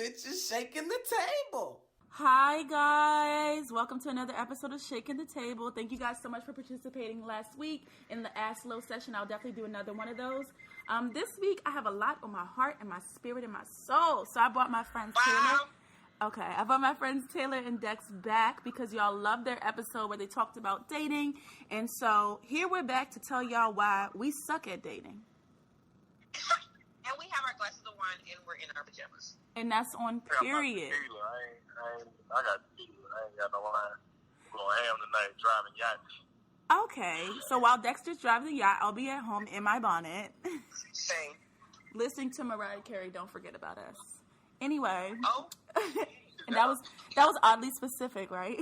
bitch is shaking the table. Hi guys, welcome to another episode of Shaking the Table. Thank you guys so much for participating last week in the Ask Low session. I'll definitely do another one of those. This week I have a lot on my heart and my spirit and my soul. So I brought my friends Taylor. Okay, I brought my friends Taylor and Dex back because y'all loved their episode where they talked about dating. And so here we're back to tell y'all why we suck at dating. And we have our glasses of wine and we're in our pajamas. And that's on period. I ain't got no wine. I'm going ham tonight, driving yachts. Okay, so while Dexter's driving the yacht, I'll be at home in my bonnet. Same. Listening to Mariah Carey, Don't Forget About Us. Anyway. Oh. And that was oddly specific, right?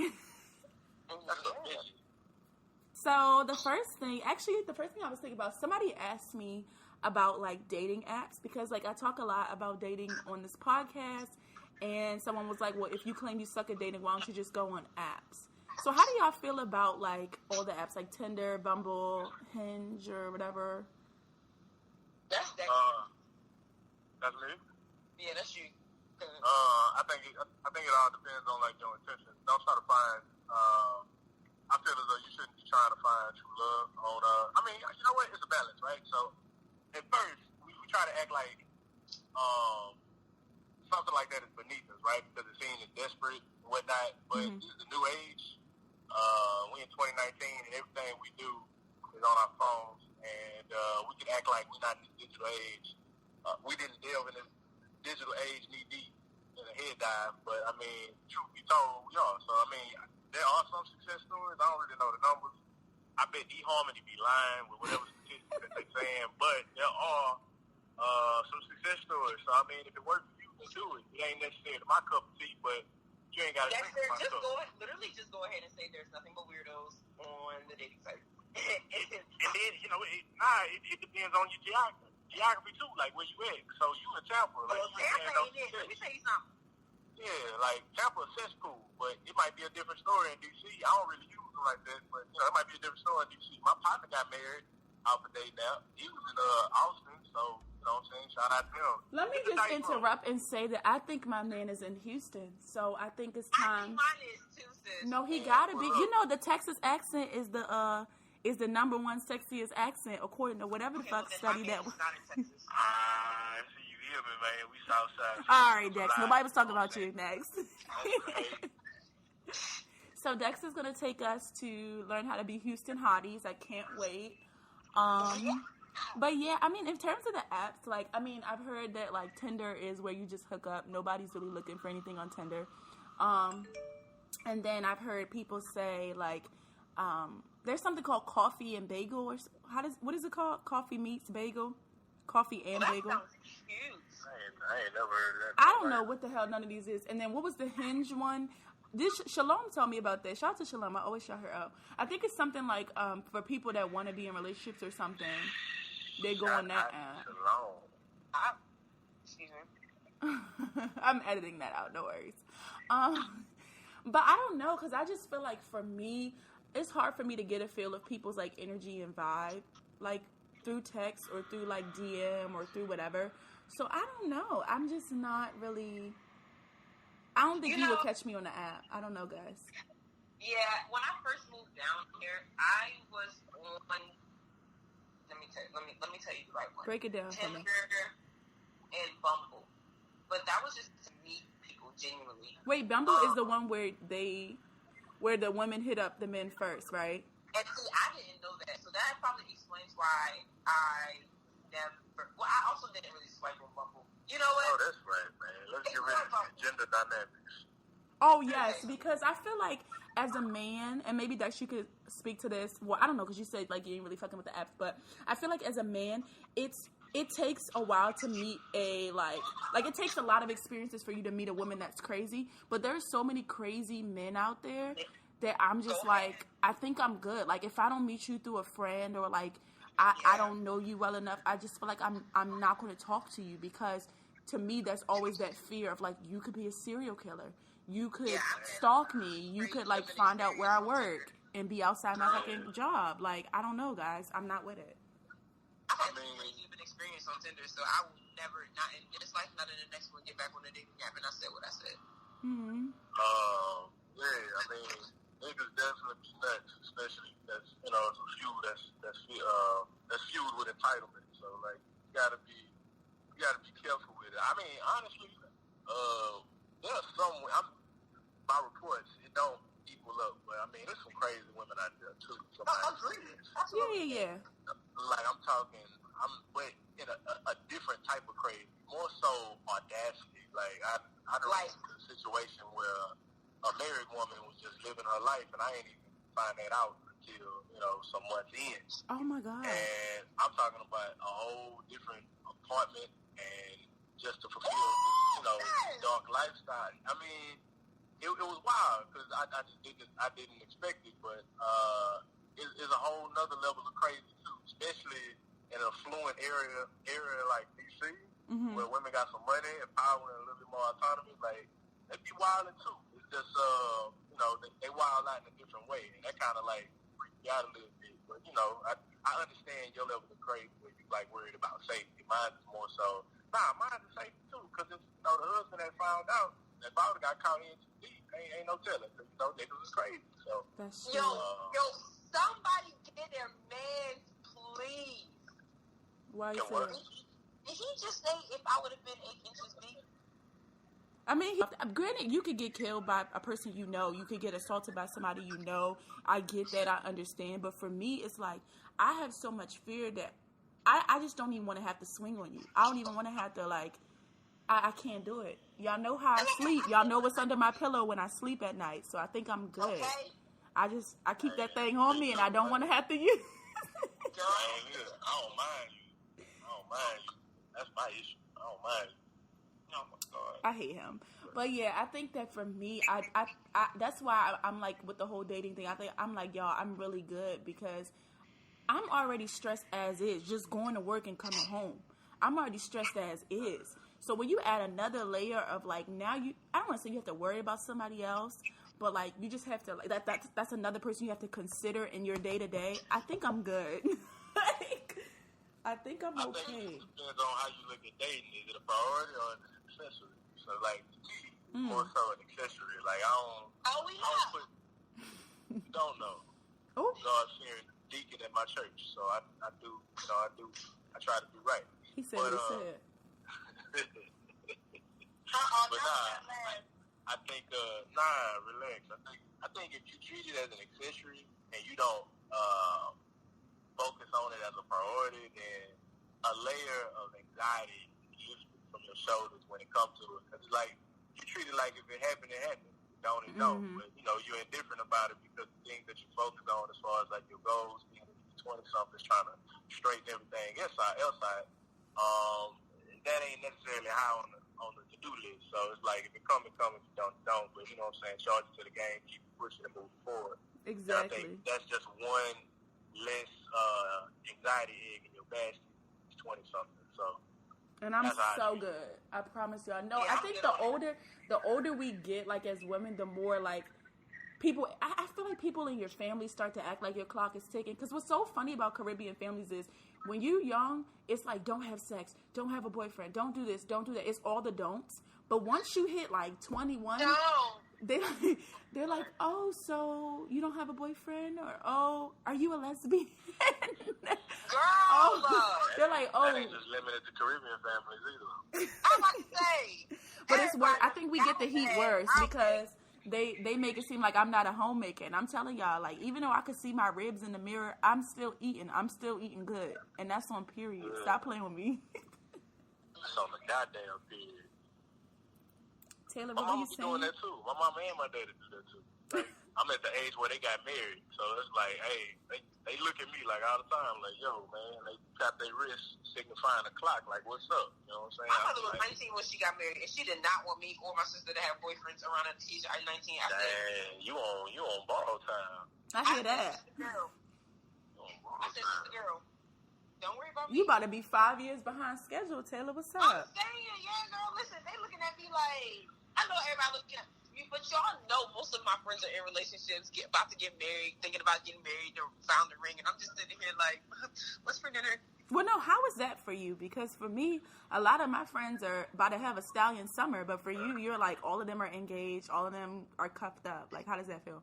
So the first thing I was thinking about, somebody asked me about like dating apps because like I talk a lot about dating on this podcast, and someone was like, well, if you claim you suck at dating, why don't you just go on apps? So how do y'all feel about like all the apps like Tinder, Bumble, Hinge, or whatever? That's me. Yeah, that's you. I think it all depends on like your intentions. Don't try to find. I feel as though you shouldn't be trying to find true love on. I mean, you know what? It's a balance, right? So at first we try to act like something like that is beneath us, right? Because it's seen as desperate and whatnot. But this is the new age. We in 2019 and everything we do is on our phones, and we can act like we're not in this digital age. We didn't delve in this digital age knee deep in a head dive, but I mean, truth be told, we are. So I mean, there are some success stories. I don't really know the numbers. I bet eHarmony be lying with whatever statistics that they're saying, but there are some success stories. So I mean, if it works for you, then do it. It ain't necessarily my cup of tea, but you ain't got to drink my cup. Just go ahead and say there's nothing but weirdos on the dating site. And then, you know, it depends on your geography too, like where you at. So you in Tampa, like Tampa ain't it. Let me tell you something. Yeah, like Tampa is cesspool, but it might be a different story in DC. I don't really use them like that, but you know, it might be a different story in DC. My partner got married out for day now. He was in Austin, so you know what I'm saying? Shout out to him. Let me just interrupt and say that I think my man is in Houston, so I think it's time. I think mine is too, sis. No, he gotta be. You know, the Texas accent is the number one sexiest accent according to whatever the fuck study that was. Not in Texas. See, you hear me, man? We Southside. All right, Dex. Nobody was talking about you. Next. So Dex is gonna take us to learn how to be Houston hotties. I can't wait. But yeah, I mean, in terms of the apps, like, I mean, I've heard that like Tinder is where you just hook up. Nobody's really looking for anything on Tinder. And then I've heard people say like, there's something called coffee and bagel, or what is it called? Coffee meets bagel, coffee and bagel. That sounds cute. I ain't never heard of that. I don't know what the hell none of these is. And then what was the Hinge one? This Shalom told me about that. Shout out to Shalom. I always shout her out. I think it's something like for people that want to be in relationships or something. They go on that app. Shalom. Excuse me. I'm editing that out. No worries. But I don't know, because I just feel like for me, it's hard for me to get a feel of people's like energy and vibe, like through text or through like DM or through whatever. So I don't know. I'm just not really. I don't think you would catch me on the app. I don't know, guys. Yeah, when I first moved down here, I was on. Let me tell you the right one. Break it down for me. Tinder and Bumble, but that was just to meet people genuinely. Wait, Bumble is the one where the women hit up the men first, right? And see, I didn't know that, so that probably explains why I never. Well, I also didn't really swipe on Bumble. You know what? Oh, that's right, man. Let's get rid of gender dynamics. Oh, yes, because I feel like as a man, and maybe that you could speak to this. Well, I don't know, because you said like you ain't really fucking with the apps, but I feel like as a man, it takes a while to meet a like it takes a lot of experiences for you to meet a woman that's crazy. But there's so many crazy men out there that I'm just like, I think I'm good. Like if I don't meet you through a friend or like I don't know you well enough, I just feel like I'm not going to talk to you, because to me that's always that fear of like you could be a serial killer. You could stalk me. You could, like, find out where I work and be outside my fucking job. Like, I don't know, guys. I'm not with it. I had too crazy of an experience on Tinder, so I will never, not in this life, not in the next one, get back on the dating app, and I said what I said. Mm-hmm. Yeah, I mean, niggas definitely be nuts, especially that's, you know, it's a few that's fueled with entitlement. So like, you gotta be careful with it. I mean, honestly, there's some. My reports, it don't equal up, but I mean, there's some crazy women out there too. Yeah. Like I'm talking, but in a different type of crazy, more so audacity. Like I don't like a situation where a married woman was just living her life, and I ain't even find that out until, you know, some months in. Oh my God! And I'm talking about a whole different apartment, and just to fulfill, you know, dark lifestyle. I mean, it was wild because I didn't expect it, but it's a whole nother level of crazy too, especially in an affluent area like DC, where women got some money and power and a little bit more autonomy. Like, they be wilding too. It's just you know, they wild out in a different way, and that kind of like freaks me out a little bit. But you know, I understand your level of crazy where you like worried about safety. Mine is more so. Mine is safety too, because if, you know, the husband had found out that Bowder got caught in too deep, ain't no telling. Cause, you know, niggas is crazy. So that's yo, somebody get their man, please. Why you say that? Did he just say if I would have been 8 inches deep? I mean, granted, you could get killed by a person you know. You could get assaulted by somebody you know. I get that. I understand. But for me, it's like, I have so much fear that I just don't even want to have to swing on you. I don't even want to have to, like, I can't do it. Y'all know how I sleep. Y'all know what's under my pillow when I sleep at night. So I think I'm good. Okay. I keep that thing on me, and I don't want to have to use it. I don't mind you. That's my issue. I don't mind you. Oh my God. I hate him. But yeah, I think that for me, I that's why I'm like with the whole dating thing. I'm like, y'all, I'm really good because I'm already stressed as is, just going to work and coming home. I'm already stressed as is. So when you add another layer of like, now I don't want to say you have to worry about somebody else, but like you just have to, like, that's another person you have to consider in your day to day. I think I'm good. I think I'm okay. I think it depends on how you look at dating. Is it a priority or an accessory? So like, more so an accessory. Like don't know. Oh. God's fearing deacon at my church, so I try to do right. He said what he said. But I think relax. I think if you treat it as an accessory and you don't focus on it as a priority, then a layer of anxiety lifts from your shoulders when it comes to it. Because it's like, you treat it like if it happened, it happened. Don't it don't. But, you know, you're indifferent about it because the things that you focus on as far as, like, your goals, being 20-something, trying to straighten everything else out, that ain't necessarily high on the to-do list. So it's like, if it come, it come. If it don't, it don't. But, you know what I'm saying, charge it to the game, keep pushing and moving forward. Exactly. And I think that's just one less anxiety egg in your basket. It's 20-something. So. And I'm so good. I promise y'all. No, I think the older we get, like, as women, the more, like, people, I feel like people in your family start to act like your clock is ticking. Because what's so funny about Caribbean families is when you're young, it's like, don't have sex, don't have a boyfriend, don't do this, don't do that. It's all the don'ts. But once you hit, like, 21, they're like, oh, so you don't have a boyfriend? Or, oh, are you a lesbian? Girl! They're like, oh. That ain't just limited to Caribbean families either. I'm about to say. But it's worse. I think we get the heat worse because they make it seem like I'm not a homemaker. And I'm telling y'all, like, even though I could see my ribs in the mirror, I'm still eating. I'm still eating good. And that's on period. Stop playing with me. That's on the goddamn period. Taylor, my what are you mama be saying? doing that too. My mama and my daddy do that too. Like, I'm at the age where they got married, so it's like, hey, they look at me like all the time, like, yo, man, they tap their wrist signifying the clock, like, what's up? You know what I'm saying? My mother was 19 when she got married, and she did not want me or my sister to have boyfriends around the age of 19. Dang, you on borrowed time. I hear that. I said, sister girl, don't worry about me. You about to be 5 years behind schedule, Taylor. What's up? I'm saying, yeah, girl, listen, they looking at me like, I know everybody looking at me, but y'all know most of my friends are in relationships, about to get married, thinking about getting married, they found the ring, and I'm just sitting here like, what's for dinner? Well, no, how is that for you? Because for me, a lot of my friends are about to have a Stallion summer, but for you, you're like, all of them are engaged, all of them are cuffed up. Like, how does that feel?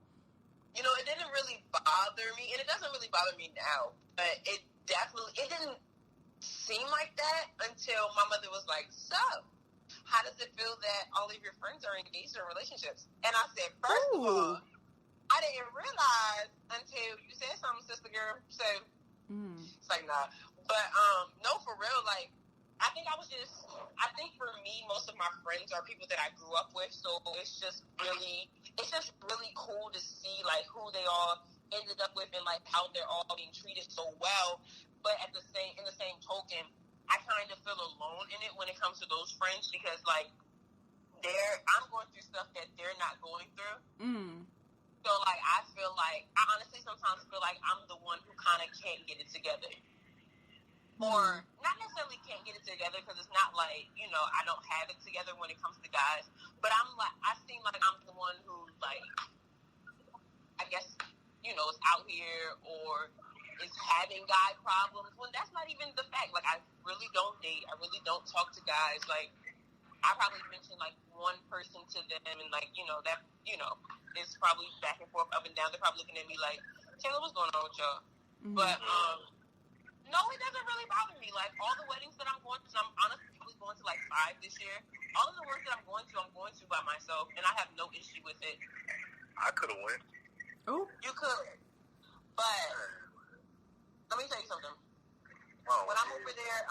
You know, it didn't really bother me, and it doesn't really bother me now, but it didn't seem like that until my mother was like, so, how does it feel that all of your friends are engaged in relationships? And I said, first of all, I didn't realize until you said something, sister girl, so it's like, nah. But, no, for real, like, I think for me, most of my friends are people that I grew up with, so it's just really cool to see, like, who they all ended up with and, like, how they're all being treated so well. But in the same token, I kind of feel alone in it when it comes to those friends because, like, I'm going through stuff that they're not going through. So, like, I honestly sometimes feel like I'm the one who kind of can't get it together. Or not necessarily can't get it together because it's not like, you know, I don't have it together when it comes to guys. But I seem like I'm the one who, like, I guess, you know, is out here or is having guy problems when that's not even the fact. Like, I really don't date. I really don't talk to guys. Like, I probably mentioned, like, one person to them and, like, you know, that, you know, it's probably back and forth, up and down. They're probably looking at me like, Taylor, what's going on with y'all? But, no, it doesn't really bother me. Like, all the weddings that I'm going to, I'm honestly probably going to, like, 5 this year. All of the ones that I'm going to by myself, and I have no issue with it. I could have went. Oh. You could. But, let me tell you something. Oh, when I'm over there,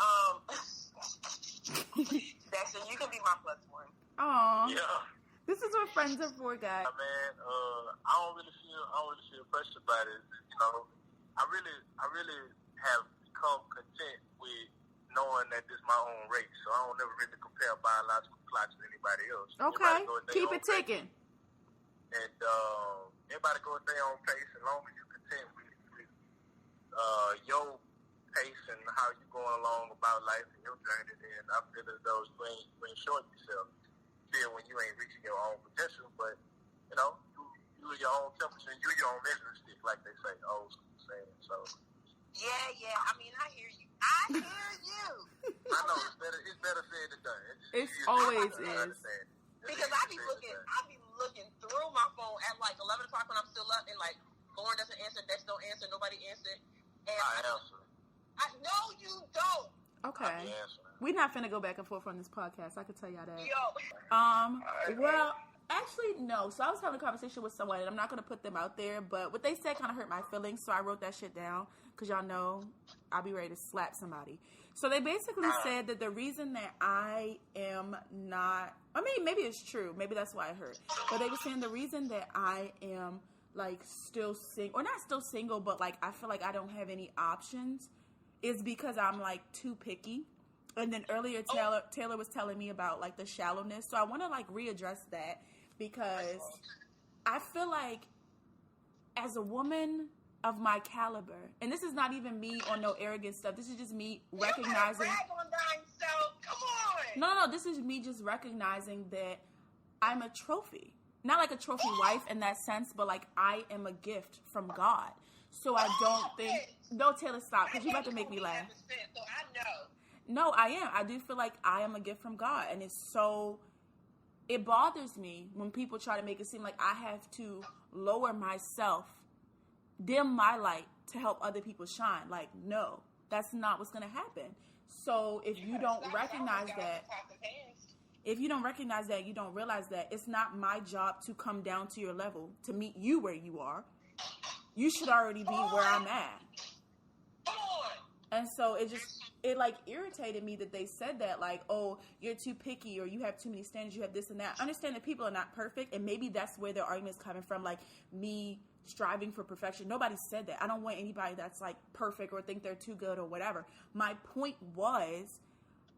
Dexter, you can be my plus one. Aw. Yeah. This is what friends are for, guys. Man, I don't really feel pressure about it. You know, I really have become content with knowing that this is my own race, so I don't never really compare biological clocks to anybody else. Okay, keep it ticking. And everybody go at their own pace, as long as you're content with your pace and how you going along about life and your journey, then I feel as though you ain't shorting yourself. Feel when you ain't reaching your own potential, but you know, you are your own temperature, and you your own measuring stick, like they say, old school saying. So. Yeah. I mean, I hear you. I know it's better said than done. It always is. Because I be looking through my phone at like 11 o'clock when I'm still up, and like Lauren doesn't answer, Dex don't answer, nobody answered. And I answer. No, you don't. Okay. We're not finna go back and forth on this podcast. I can tell y'all that. Yo. Well, actually, no. So I was having a conversation with someone, and I'm not gonna put them out there, but what they said kind of hurt my feelings, so I wrote that shit down. Because y'all know I'll be ready to slap somebody. So they basically said that the reason that I am not, I mean, maybe it's true. Maybe that's why it hurt. But they were saying the reason that I am, like, still single, or not still single, but, like, I feel like I don't have any options is because I'm, like, too picky. And then earlier Taylor was telling me about, like, the shallowness. So I want to, like, readdress that because I feel like as a woman of my caliber, and this is not even me on no arrogant stuff. This is just me recognizing. Come on. No. This is me just recognizing that I'm a trophy, not like a trophy wife in that sense, but like I am a gift from God. So I don't think. No, Taylor, stop, because you about to make me laugh. So I know. No, I am. I do feel like I am a gift from God, and it bothers me when people try to make it seem like I have to lower myself, dim my light to help other people shine. Like, no, that's not what's going to happen. So if you don't recognize that, you don't realize that it's not my job to come down to your level to meet you where you are. You should already be where I'm at. And so it like irritated me that they said that, like, oh, you're too picky, or you have too many standards, you have this and that. I understand that people are not perfect, and maybe that's where their argument's coming from, like me striving for perfection. Nobody said that. I don't want anybody that's like perfect or think they're too good or whatever. My point was,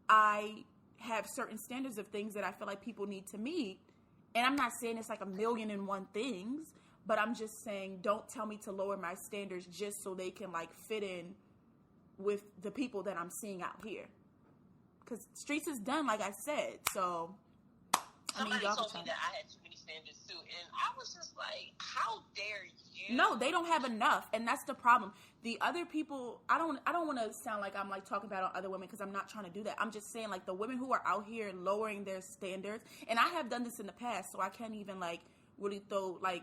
I have certain standards of things that I feel like people need to meet, and I'm not saying it's like 1,000,001 things, but I'm just saying don't tell me to lower my standards just so they can like fit in with the people that I'm seeing out here. Because streets is done, like I said. So somebody y'all told can me that I had too many standards too, and I was just like, how dare you? No, they don't have enough, and that's the problem. The other people, I don't want to sound like I'm like talking about other women because I'm not trying to do that. I'm just saying like the women who are out here lowering their standards, and I have done this in the past, so I can't even like really throw like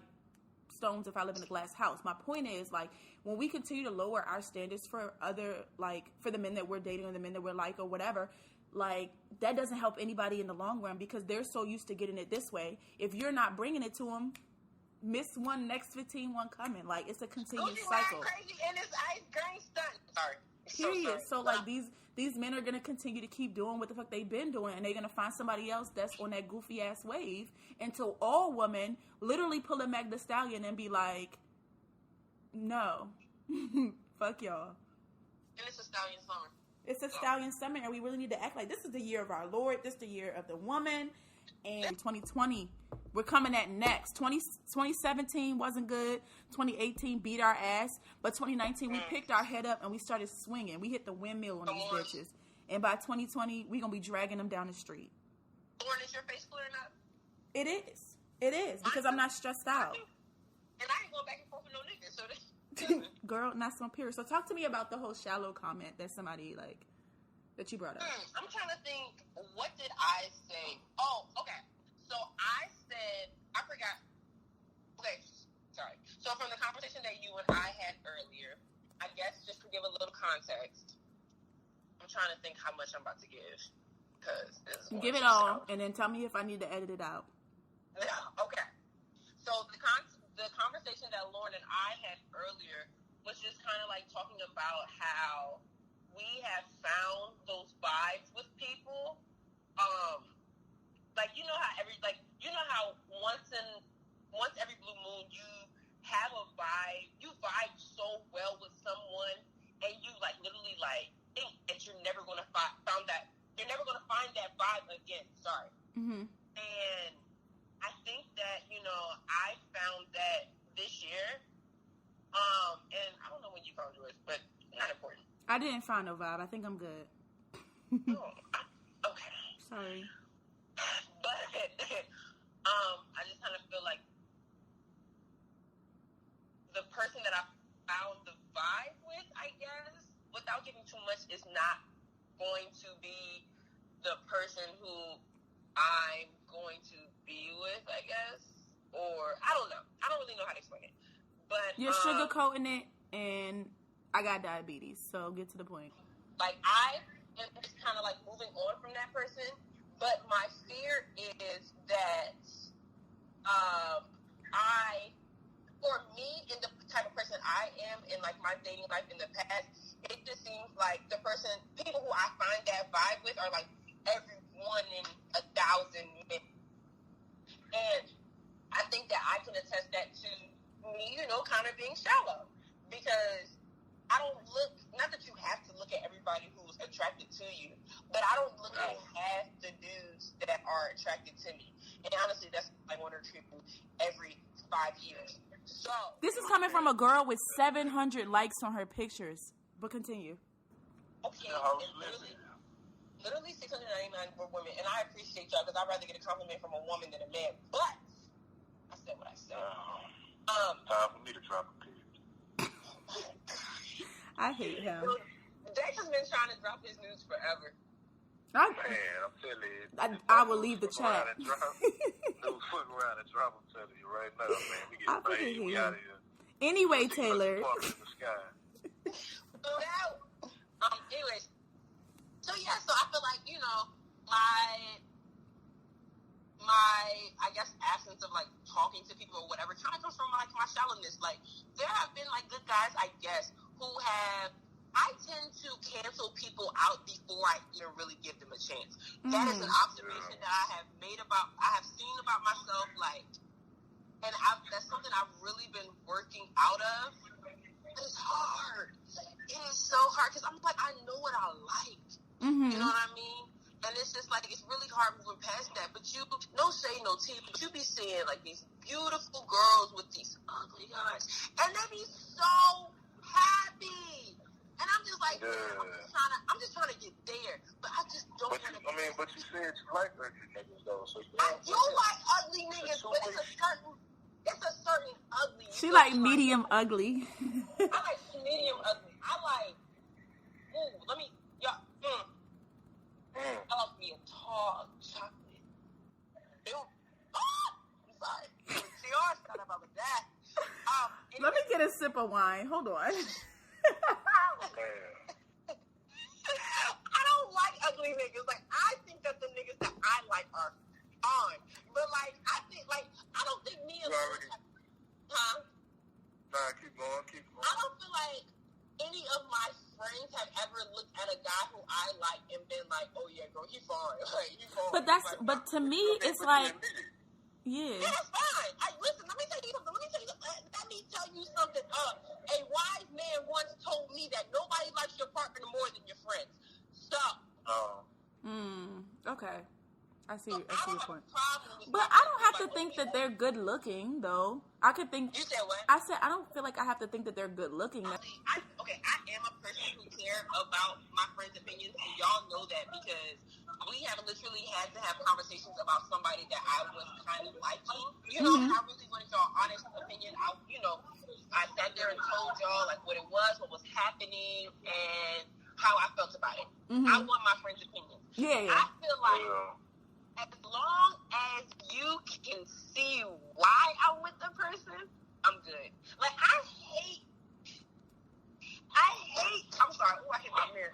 stones if I live in a glass house. My point is like when we continue to lower our standards for other like for the men that we're dating or the men that we're like or whatever, like that doesn't help anybody in the long run because they're so used to getting it this way. If you're not bringing it to them, miss one, next 15, one coming. Like it's a continuous cycle. Crazy in his ice cream stunt. Sorry. Period. So like these men are gonna continue to keep doing what the fuck they've been doing, and they're gonna find somebody else that's on that goofy ass wave until all women literally pull a Meg the Stallion and be like, no, fuck y'all. And it's a Stallion summer. It's a Stallion summer, and we really need to act like this is the year of our Lord. This is the year of the woman. And 2020, we're coming at next. 2017 wasn't good. 2018 beat our ass. But 2019, we picked our head up and we started swinging. We hit the windmill on these bitches. And by 2020, we're going to be dragging them down the street. Lauren, is your face clear enough? It is. It is. Because I'm not stressed out. And I ain't going back and forth with no niggas. So Girl, not some period. So talk to me about the whole shallow comment that somebody, like, that you brought up. I'm trying to think, what did I say? Oh, okay. So I said, I forgot. Okay, sorry. So from the conversation that you and I had earlier, I guess just to give a little context, I'm trying to think how much I'm about to give. Because give it all, and then tell me if I need to edit it out. Yeah, okay. So the conversation that Lauren and I had earlier was just kind of like talking about how we have found those vibes with people. Like you know how once every blue moon you have a vibe, you vibe so well with someone, and you like literally like think that you're never gonna find that vibe again. Sorry. Mm-hmm. And I think that I found that this year. And I don't know when you found yours, but not important. I didn't find no vibe. I think I'm good. Okay. Sorry. But I just kind of feel like the person that I found the vibe with, I guess, without giving too much, is not going to be the person who I'm going to be with, I guess. Or, I don't know. I don't really know how to explain it. But you're sugarcoating it, and I got diabetes, so get to the point. Like, I am just kind of like moving on from that person, but my fear is that for me, in the type of person I am in like my dating life in the past, it just seems like people who I find that vibe with are like every 1 in 1,000 men. And I think that I can attest that to me, kind of being shallow, because I don't look, not that you have to look at everybody who's attracted to you, but I don't look at half the dudes that are attracted to me. And honestly, that's like 1 or 2 every 5 years. So this is coming from a girl with 700 likes on her pictures. But continue. Okay, literally 699 for women, and I appreciate y'all because I'd rather get a compliment from a woman than a man. But I said what I said. Time for me to drop a picture. I hate him. Jason's been trying to drop his news forever. Man, I'm telling you. I will leave the chat. Fuck around and drop them, telling you right now, man. We get paid. We out of here. Anyway, Taylor. Anyways. So yeah, so I feel like, my I guess absence of like talking to people or whatever kind of comes from like my shallowness. Like there have been like good guys, I guess, who I tend to cancel people out before I even really give them a chance. That is an observation that I have seen about myself, like, and that's something I've really been working out of. It's hard. It is so hard because I'm like, I know what I like. Mm-hmm. You know what I mean? And it's just like, it's really hard moving past that. But no shade, no tea, but you be seeing like these beautiful girls with these ugly guys, and they be so happy. And I'm just like, I'm just trying to get there, but I just don't. But you said you like ugly niggas though, so I do like ugly niggas, but it's a certain ugly. She like medium ugly. I like medium ugly. I like, I love me a tall chocolate. I'm sorry. CR started about with that. Let me get a sip of wine. Hold on. I don't like ugly niggas. Like, I think that the niggas that I like are fine. But, like, I don't think me and... Huh? Nah, keep going. I don't feel like any of my friends have ever looked at a guy who I like and been like, oh, yeah, girl, he fine. Like, he fine. But to me, it's like... Yeah. Yeah, that's fine. Listen, let me tell you something. Let me tell you something. A wise man once told me that nobody likes your partner more than your friends. Stop. Okay. I see your point. But I don't have to think that they're good looking, though. I could think. You said what? I said I don't feel like I have to think that they're good looking. I am a person who cares about my friends' opinions, and y'all know that because we have literally had to have conversations about somebody that I was kind of liking. You know, I really wanted y'all honest opinion. I sat there and told y'all like what it was, what was happening, and how I felt about it. I want my friends' opinions. Yeah. I feel like as long as you can see why I'm with the person, I'm good. Like, I'm sorry, I hit my mirror.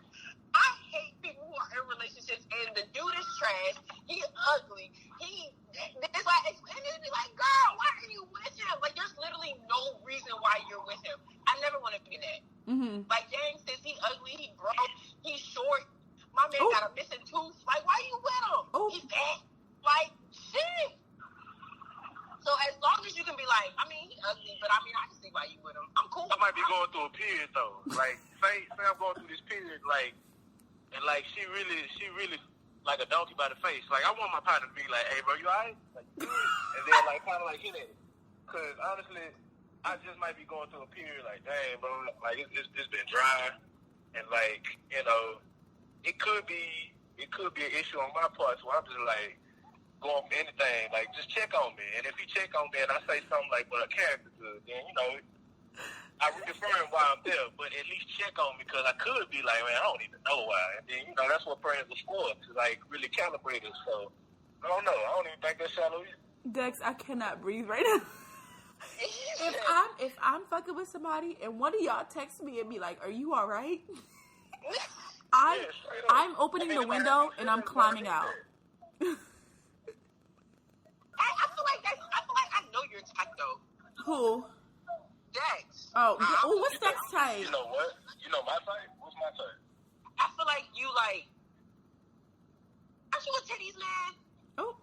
I hate people who are in relationships and the dude is trash, he's ugly, it's like, and it'd be like, girl, why are you with him? Like, there's literally no reason why you're with him. I never want to be that. Like, dang, sis, he ugly, he broke, he's short, my man got a missing tooth. Like, why you with him? He's fat. Like, shit. So as long as you can be like, I mean, he ugly, but I can see why you with him. I'm cool. I might be going through a period though. Like, say I'm going through this period, like, and like she really like a donkey by the face. Like, I want my partner to be like, hey, bro, you alright? Like, and then like kind of like hit it. Cause honestly, I just might be going through a period like, dang, bro, like it's been dry, and like, you know, it could be an issue on my part. So I'm just like, going for anything, like, just check on me. And if he check on me and I say something like, well, a character good, then, you know, I reaffirm why I'm there, but at least check on me, because I could be like, man, I don't even know why. And then, you know, that's what friends are for, to, like, really calibrate us. So, I don't know. I don't even think that's shallow either. Dex, I cannot breathe right now. If I'm fucking with somebody and one of y'all text me and be like, are you all right? I'm opening the window and I'm climbing out. I feel like I know your type though. Who? Dex. What's Dex type? You know what? You know my type? What's my type? I feel like you like. Aren't you a titties man? Oh.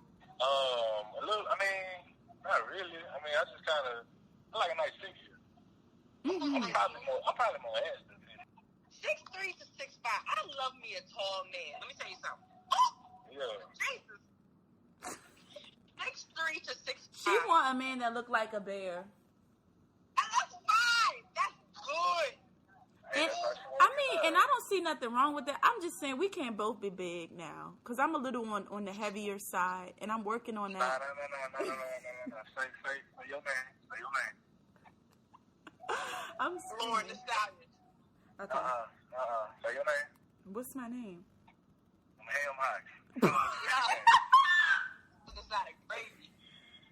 A little. I mean, not really. I mean, I just kind of. I like a nice figure. I'm probably more ass than titties. 6'3" to 6'5". I love me a tall man. Let me tell you something. Yeah. Jesus. 6'3" to 6'5". She want a man that look like a bear. And that's fine. That's good. And I don't see nothing wrong with that. I'm just saying we can't both be big now, because I'm a little on the heavier side, and I'm working on that. No. Say your name. Say your name. I'm Lord the Stallion. Okay. Say your name. What's my name? Ham High. Crazy.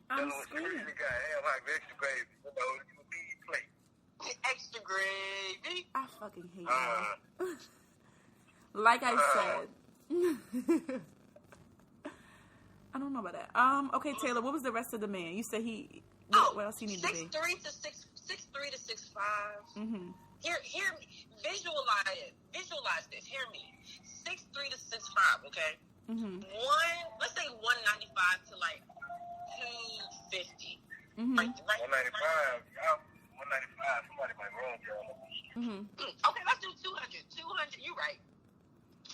I'm screaming. Ham High, extra gravy. You know, you need plate. Extra gravy. I fucking hate you. Like I said. I don't know about that. Okay, Taylor, what was the rest of the man? You said what else he needed to be? 6'3" to 6'5". Mm-hmm. Hear me. Visualize this. Hear me. 6'3" to 6'5", okay? Mm-hmm. Let's say 195 to like 250. Mm-hmm. Right. 195. I'm 195. Somebody might wrong, girl. Mm-hmm. Okay, let's do 200. 200. You right.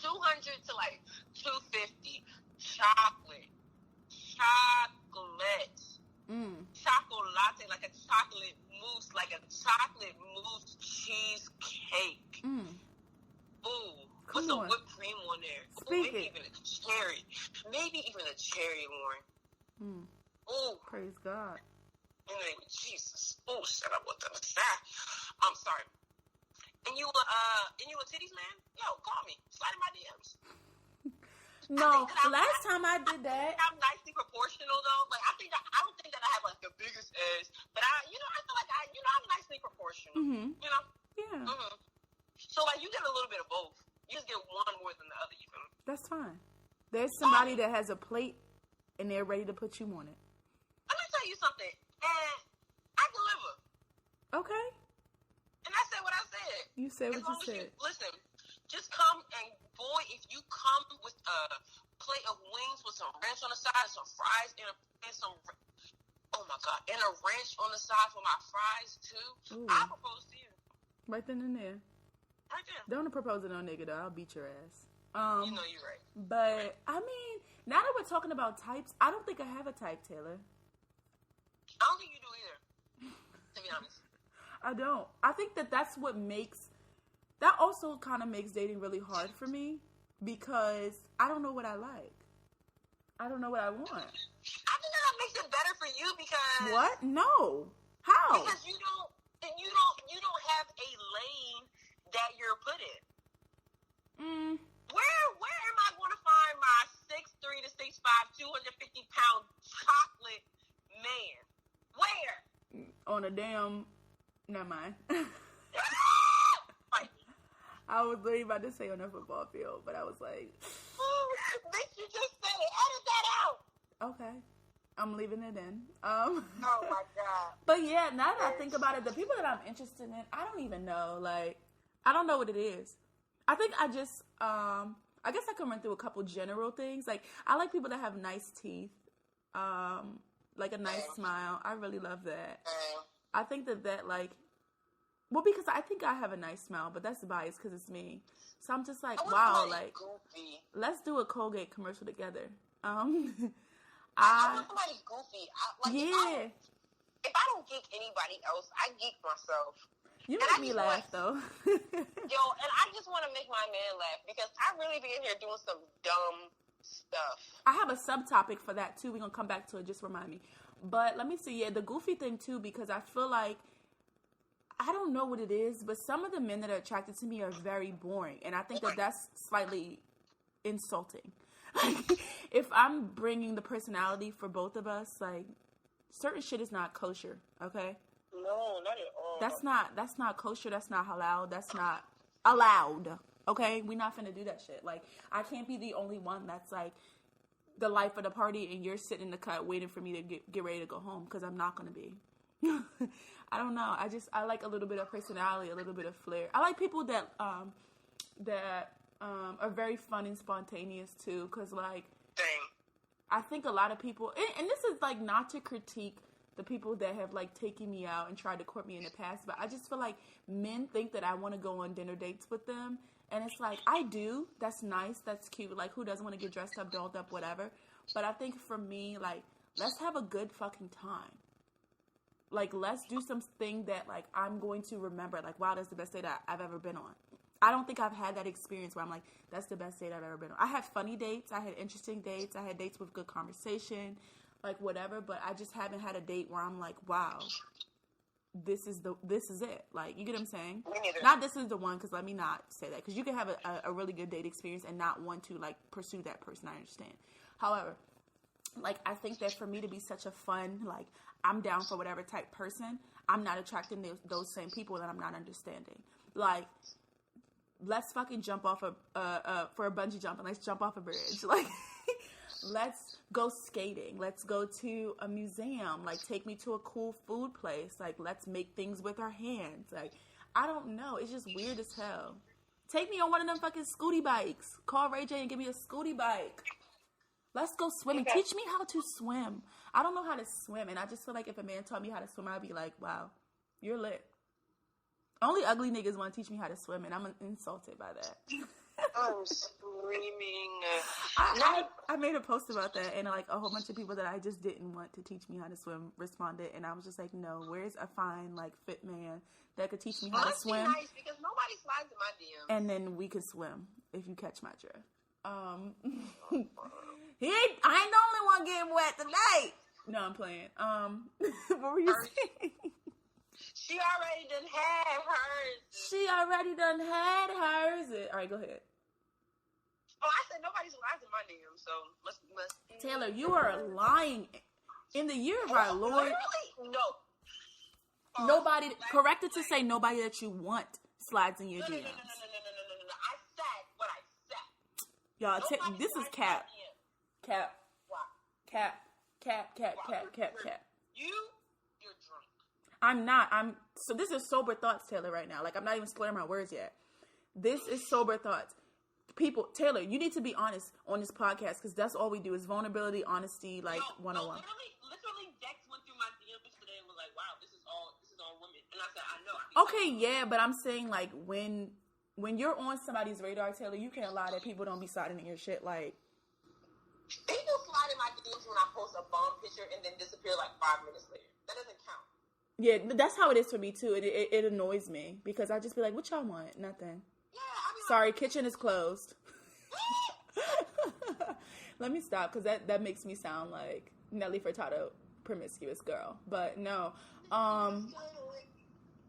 200 to like 250. Chocolate. Mm. Chocolate latte, like a chocolate mousse cheesecake. Ooh, with some whipped cream on there. Ooh, maybe even a cherry, Lauren. Ooh. Praise God. In the name of Jesus. Ooh, shut up with that. I'm sorry. And you a titties man? Yo, call me. Slide in my DMs. No, last time I did that. I'm nicely proportional though. Like I don't think that I have like the biggest ass, but I feel like I'm nicely proportional. You know? Yeah. So like you get a little bit of both. You just get one more than the other. You feel me? That's fine. There's somebody that has a plate and they're ready to put you on it. Let me tell you something. And I deliver. Okay. And I said what I said. You said what you said. Listen, just come and boy, if you come with a plate of wings with some ranch on the side, some fries, and some, oh my God, and a ranch on the side for my fries too, I propose to you. Right then and there. Right there. Don't propose to no nigga though. I'll beat your ass. You know you're right. But I mean, now that we're talking about types, I don't think I have a type, Taylor. I don't think you do either. To be honest. I don't. I think that's what that also kind of makes dating really hard for me because I don't know what I like. I don't know what I want. I think that makes it better for you because what? No. How? Because you don't have a lane that you're put in. Where am I going to find my 6'3" to 6'5", 250-pound chocolate man? Where? On a damn. Never mind. I was literally about to say on a football field, but I was like, bitch, you just said it. Edit that out. Okay. I'm leaving it in. Oh my God. But yeah, now that I think about it, the people that I'm interested in, I don't even know. Like, I don't know what it is. I think I just, I guess I can run through a couple general things. Like, I like people that have nice teeth, like a nice smile. I really love that. I think that like, well, because I think I have a nice smile, but that's biased because it's me. So I'm just like, wow, like, goofy. Let's do a Colgate commercial together. I want somebody goofy. Yeah. If I don't geek anybody else, I geek myself. You make me laugh, though. Yo, and I just want to make my man laugh because I really be in here doing some dumb stuff. I have a subtopic for that, too. We're going to come back to it. Just remind me. But let me see. Yeah, the goofy thing, too, because I feel like I don't know what it is, but some of the men that are attracted to me are very boring. And I think that's slightly insulting. If I'm bringing the personality for both of us, like, certain shit is not kosher, okay? No, not at all. That's not kosher. That's not halal. That's not allowed, okay? We're not finna do that shit. Like, I can't be the only one that's, like, the life of the party and you're sitting in the cut waiting for me to get ready to go home because I'm not gonna be. I don't know. I like a little bit of personality, a little bit of flair. I like people that are very fun and spontaneous too. Cause like, I think a lot of people, and this is like not to critique the people that have like taken me out and tried to court me in the past, but I just feel like men think that I want to go on dinner dates with them, and it's like I do. That's nice. That's cute. Like who doesn't want to get dressed up, dolled up, whatever. But I think for me, like let's have a good fucking time. Like, let's do something that, like, I'm going to remember. Like, wow, that's the best date I've ever been on. I don't think I've had that experience where I'm like, that's the best date I've ever been on. I had funny dates. I had interesting dates. I had dates with good conversation, like, whatever. But I just haven't had a date where I'm like, wow, this is it. Like, you get what I'm saying? Not this is the one, because let me not say that. Because you can have a really good date experience and not want to, like, pursue that person. I understand. However, like, I think that for me to be such a fun, like, I'm down for whatever type person, I'm not attracting those same people that I'm not understanding. Like, let's fucking jump off for a bungee jump and let's jump off a bridge. Like, let's go skating. Let's go to a museum. Like, take me to a cool food place. Like, let's make things with our hands. Like, I don't know. It's just weird as hell. Take me on one of them fucking scooty bikes. Call Ray J and give me a scooty bike. Let's go swimming. Okay. Teach me how to swim. I don't know how to swim, and I just feel like if a man taught me how to swim, I'd be like, wow, you're lit. Only ugly niggas want to teach me how to swim, and I'm insulted by that. I'm screaming. I made a post about that, and like a whole bunch of people that I just didn't want to teach me how to swim responded, and I was just like, no, where's a fine like fit man that could teach me how to swim? Nice, because nobody slides in my DMs. And then we could swim if you catch my drift. I ain't the only one getting wet tonight. No, I'm playing. What were you saying? She already done had hers. All All right, go ahead. Oh, I said nobody slides in my DMs, so let's Taylor, you are lying. In the year of our Lord. Literally? No. Nobody, correct it to say nobody that you want slides in your DMs. No. I said what I said. Y'all, this is cap. Cap. Why? Cap. You're drunk. I'm not. So this is sober thoughts, Taylor, right now. Like, I'm not even slurring my words yet. This is sober thoughts. People, Taylor, you need to be honest on this podcast, because that's all we do is vulnerability, honesty, like, 101. Literally, Dex went through my DMs today and was like, wow, this is all women. And I said, I know. Okay, yeah, but I'm saying, like, when you're on somebody's radar, Taylor, you can't lie that people don't be sliding in your shit, like. People slide in my DMs when I post a bomb picture and then disappear like 5 minutes later. That doesn't count. Yeah, that's how it is for me, too. It annoys me, because I just be like, what y'all want? Nothing. Yeah, I mean, sorry, kitchen is closed. Let me stop, because that makes me sound like Nelly Furtado, promiscuous girl. But no.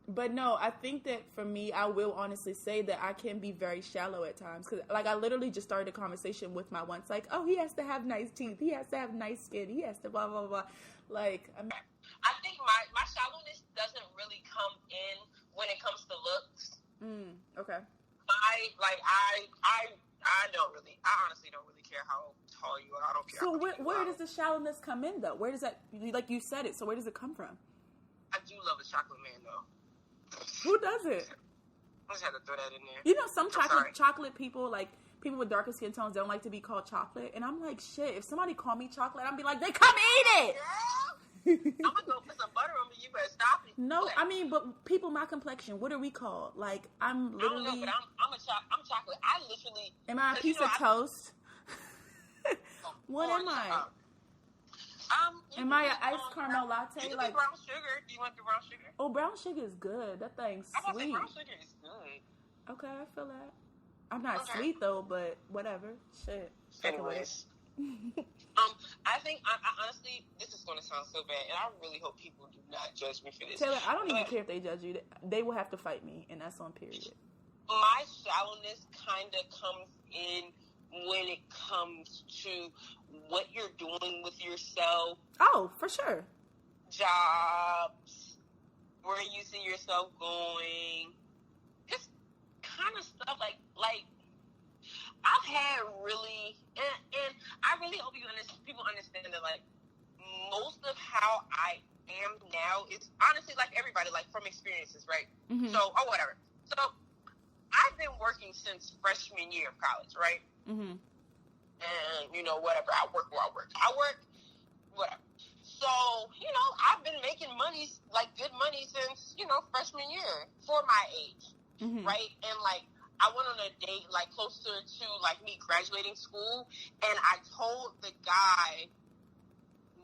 But no, I think that for me, I will honestly say that I can be very shallow at times. Because, like, I literally just started a conversation with my once, like, oh, he has to have nice teeth. He has to have nice skin. He has to blah, blah, blah. Like, I think my shallowness doesn't really come in when it comes to looks. Okay. I honestly don't really care how tall you are. I don't care. So where does the shallowness come in, though? Where does that, like you said it, so where does it come from? I do love a chocolate man, though. Who doesn't? I just had to throw that in there. You know, some chocolate people, like, people with darker skin tones don't like to be called chocolate. And I'm like, shit, if somebody call me chocolate, I'd be like, they come eat it! I'm gonna go put some butter on me. You better stop it. No, I mean, but people my complexion, what are we called? Like, I'm literally... I don't know, but I'm chocolate. I literally... Am I a piece of toast? What am I? Am I an iced caramel latte? You like brown sugar. Do you want the brown sugar? Oh, brown sugar is good. That thing's sweet. Brown sugar is good. Okay, I feel that. I'm not sweet though, but whatever. Shit. Anyways. I think I honestly, this is going to sound so bad, and I really hope people do not judge me for this. Taylor, I don't even care if they judge you. They will have to fight me, and that's on period. My shallowness kind of comes in when it comes to what you're doing with yourself. Oh, for sure. Jobs, where you see yourself going, just kind of stuff like I've had really, and I really hope people understand that, like, most of how I am now is honestly, like everybody, like, from experiences, right? Mm-hmm. So, or whatever. So, I've been working since freshman year of college, right? Mm-hmm. And, you know, whatever. I work, whatever. So, you know, I've been making money, like, good money since, you know, freshman year for my age, right? And, like, I went on a date, like, closer to, like, me graduating school, and I told the guy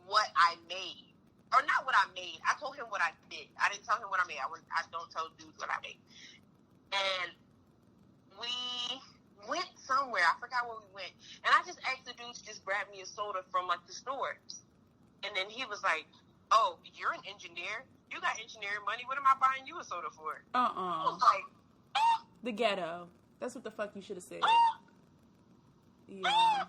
what I made. Or not what I made. I told him what I did. I didn't tell him what I made. I don't tell dudes what I made. And we went somewhere. I forgot where we went. And I just asked the dude to just grab me a soda from, like, the stores. And then he was like, oh, you're an engineer? You got engineering money. What am I buying you a soda for? I was like, the ghetto. That's what the fuck you should have said. Yeah.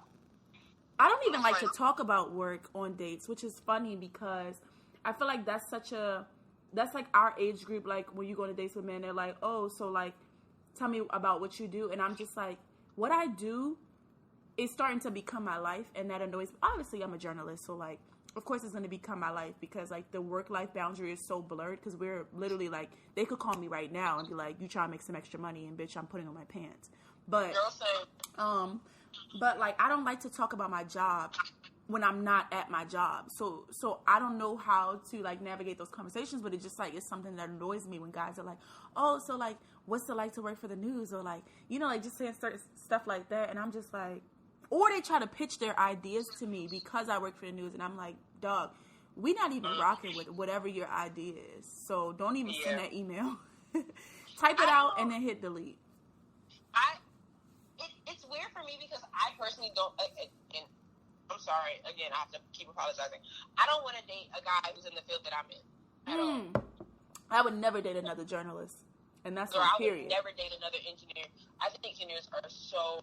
I don't even like to talk about work on dates, which is funny because I feel like that's like our age group. Like, when you go on dates with men, they're like, oh, so, like, tell me about what you do. And I'm just like, what I do is starting to become my life, and that annoys me. Obviously, I'm a journalist, so, like, of course it's going to become my life because, like, the work-life boundary is so blurred because we're literally, like, they could call me right now and be like, you trying to make some extra money, and bitch, I'm putting on my pants. But, like, I don't like to talk about my job when I'm not at my job. So I don't know how to like navigate those conversations, but it just like, it's something that annoys me when guys are like, oh, so like, what's it like to work for the news? Or like, you know, like just saying certain stuff like that. And I'm just like, or they try to pitch their ideas to me because I work for the news. And I'm like, dog, we not even rocking with whatever your idea is. So don't even send that email. Type it out and then hit delete. It's weird for me because I personally don't, and I'm sorry, again, I have to keep apologizing. I don't want to date a guy who's in the field that I'm in at all. I would never date another journalist. And that's Girl, period. I would never date another engineer. I think engineers are so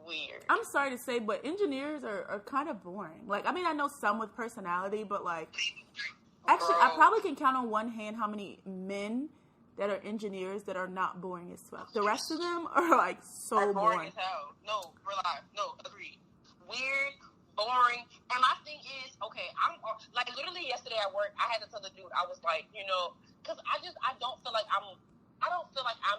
weird. I'm sorry to say, but engineers are kind of boring. Like, I mean, I know some with personality, but like, actually, I probably can count on one hand how many men that are engineers that are not boring as fuck. The rest of them are like so boring as hell. No, realize. No, agreed. Weird, boring. And my thing is, okay, I'm like literally yesterday at work, I had to tell the dude, I was like, you know, because I don't feel like I'm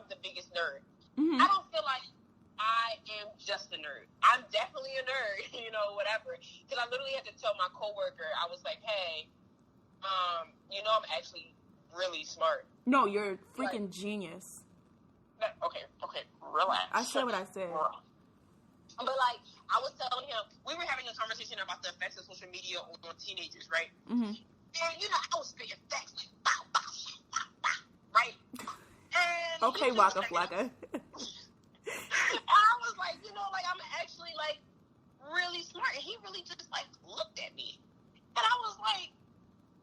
the biggest nerd. Mm-hmm. I don't feel like I am just a nerd. I'm definitely a nerd, you know, whatever. Because I literally had to tell my coworker, I was like, hey, you know, I'm actually really smart. No, you're a freaking genius. Okay, relax. I said what I said. But like, I was telling him, we were having a conversation about the effects of social media on teenagers, right? Mm-hmm. And you know, I was spitting facts like bow, bow, bow, bow, right? And okay, Waka Flocka. I was like, you know, like I'm actually like really smart, and he really just like looked at me, and I was like,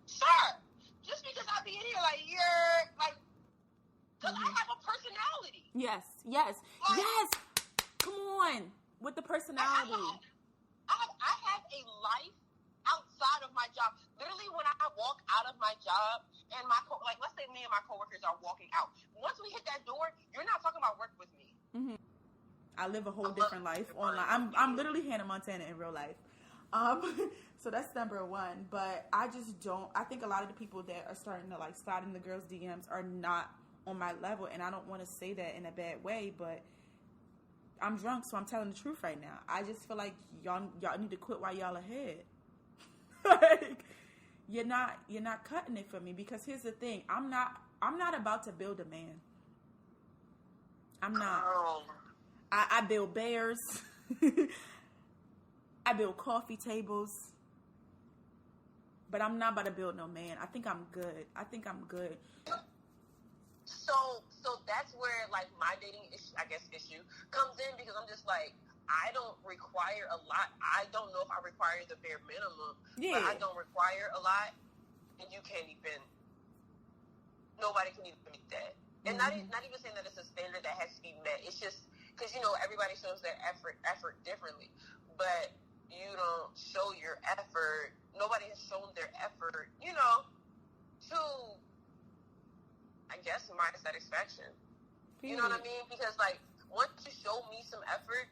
sir, just because I be in here, like you're like, because I have a personality. Yes. Like, yes. Come on with the personality. I have a life outside of my job. Literally, when I walk out of my job, and like, let's say me and my coworkers are walking out. Once we hit that door, you're not talking about work with me. Mm-hmm. I live a whole different life online. I'm literally Hannah Montana in real life. So that's number one. But I just don't. I think a lot of the people that are starting to like slide in the girls' DMs are not on my level, and I don't want to say that in a bad way, but I'm drunk, so I'm telling the truth right now. I just feel like y'all need to quit while y'all ahead. Like, you're not cutting it for me, because here's the thing. I'm not about to build a man. I'm not. I build bears. I build coffee tables. But I'm not about to build no man. I think I'm good. So that's where like my dating issue comes in, because I'm just like, I don't require a lot. I don't know if I require the bare minimum. Yeah. But I don't require a lot, and you can't even. Nobody can even meet that. And not even saying that it's a standard that has to be met. It's just because, you know, everybody shows their effort differently, but you don't show your effort. Nobody has shown their effort, you know, to, I guess, my satisfaction. You know what I mean? Because like, once you show me some effort,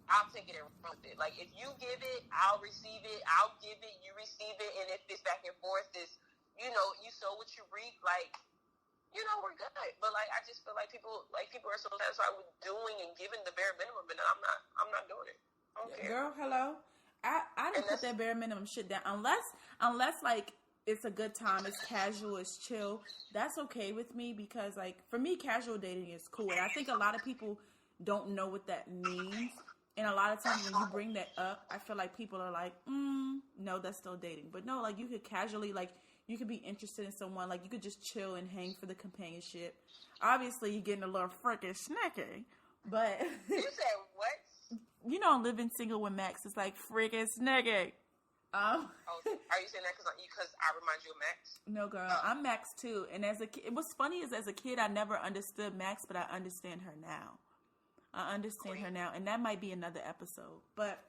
I'll take it and run with it. Like, if you give it, I'll receive it. I'll give it, you receive it. And if it's back and forth, this, you know, you sow what you reap. Like, you know, we're good. But like, I just feel like people are so satisfied with doing and giving the bare minimum, and I'm not doing it. I don't care. Girl, hello. I don't put that bare minimum shit down unless like it's a good time, it's casual, it's chill. That's okay with me, because like for me, casual dating is cool, and I think a lot of people don't know what that means. And a lot of times when you bring that up, I feel like people are like, no, that's still dating. But no, like, you could casually, like, you could be interested in someone. Like, you could just chill and hang for the companionship. Obviously, you're getting a little freaking snacky. But... You said what? You know, living single with Max is like freaking snacky. Oh, are you saying that because I remind you of Max? No, girl. I'm Max, too. And as a kid, what's funny is as a kid, I never understood Max, but I understand her now. And that might be another episode. But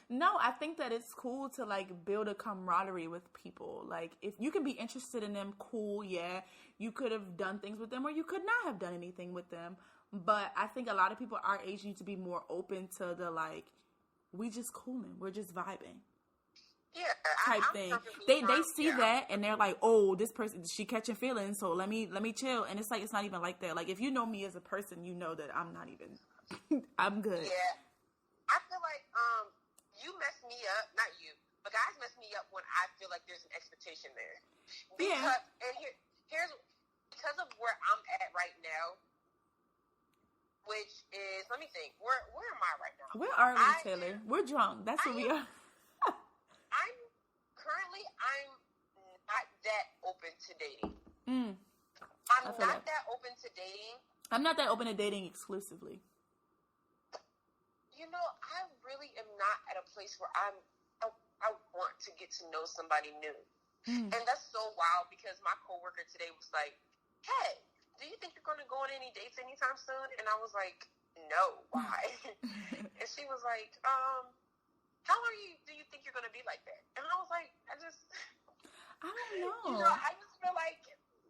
no, I think that it's cool to like build a camaraderie with people. Like, if you can be interested in them, cool, yeah. You could have done things with them, or you could not have done anything with them. But I think a lot of people our age need to be more open to the like, we just cooling, we're just vibing. Yeah, type thing. They see that and they're like, oh, this person, she catching feelings, so let me chill. And it's like, it's not even like that. Like, if you know me as a person, you know that I'm not even I'm good. Yeah. I feel like you mess me up, not you, but guys mess me up when I feel like there's an expectation there. Because, and here's, because of where I'm at right now, which is, let me think, where am I right now? Where are we, Taylor? We're drunk. That's where we are. I'm not that open to dating. I'm not that open to dating. I'm not that open to dating exclusively. You know, I really am not at a place where I want to get to know somebody new. And that's so wild because my coworker today was like, hey, do you think you're going to go on any dates anytime soon? And I was like, no, why? And she was like, how long do you think you're going to be like that? And I was like, I don't know. You know, I just feel like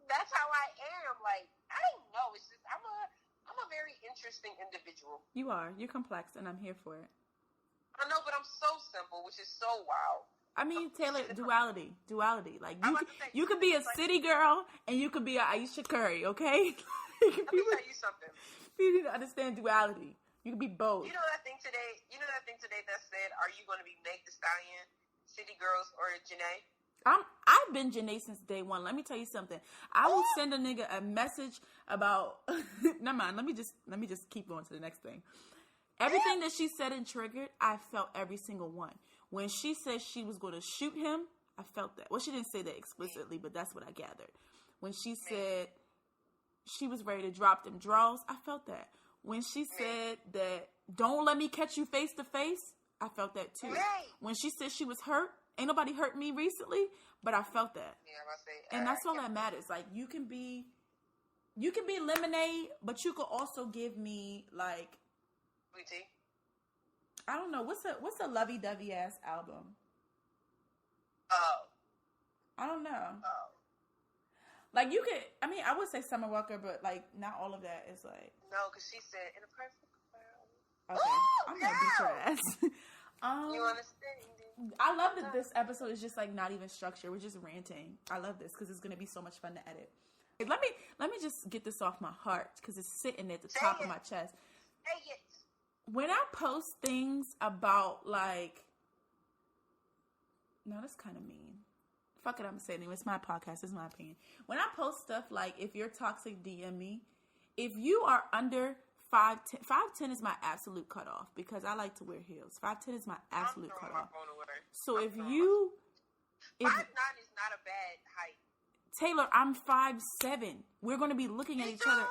that's how I am. Like, I don't know. It's just, I'm a very interesting individual. You are. You're complex, and I'm here for it. I know, but I'm so simple, which is so wild. I mean, Taylor, duality. Like, you could be a city girl, and you could be a Aisha Curry, okay? Let me tell you something. You need to understand duality. You can be both. You know that thing today that said, are you going to be Meg the Stallion, City Girls, or Janae? I've been Janae since day one. Let me tell you something. I will send a nigga a message about never mind, let me just keep going to the next thing. Everything that she said and triggered, I felt every single one. When she said she was going to shoot him, I felt that. Well, she didn't say that explicitly, but that's what I gathered. When she said she was ready to drop them draws, I felt that. When she said that, don't let me catch you face to face, I felt that too. When she said she was hurt, ain't nobody hurt me recently, but I felt that. And that's all that matters. Like, you can be lemonade, but you could also give me, like, sweet tea. I don't know. What's a lovey-dovey ass album? Oh. I don't know. Oh. Like, you could, I mean, I would say Summer Walker, but, like, not all of that is, like... No, because she said, in a perfect world. Okay. I'm going to beat your ass. You understand? I love that this episode is just, like, not even structured. We're just ranting. I love this because it's going to be so much fun to edit. Let me just get this off my heart because it's sitting at the top of my chest. Say it. When I post things about, like... No, that's kind of mean. Fuck it, I'm saying it. It's my podcast. It's my opinion. When I post stuff like, if you're toxic, DM me. If you are under 5'10", 5'10" is my absolute cutoff because I like to wear heels. 5'10" is my absolute cutoff. So if 5'9" is not a bad height. Taylor, I'm 5'7". We're going to be looking at each other.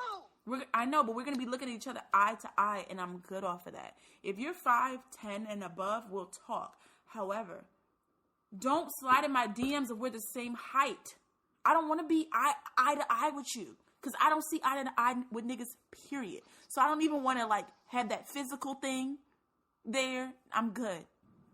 I know, but we're going to be looking at each other eye to eye, and I'm good off of that. If you're 5'10" and above, we'll talk. However, don't slide in my DMs if we're the same height. I don't want to be eye to eye with you because I don't see eye to eye with niggas, period. So I don't even want to, like, have that physical thing there. I'm good.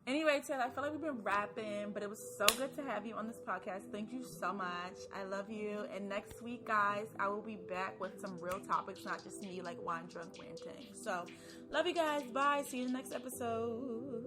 Anyway, Taylor, I feel like we've been rapping, but it was so good to have you on this podcast. Thank you so much. I love you. And next week, guys, I will be back with some real topics, not just me, like, wine drunk ranting. So, love you guys. Bye. See you in the next episode.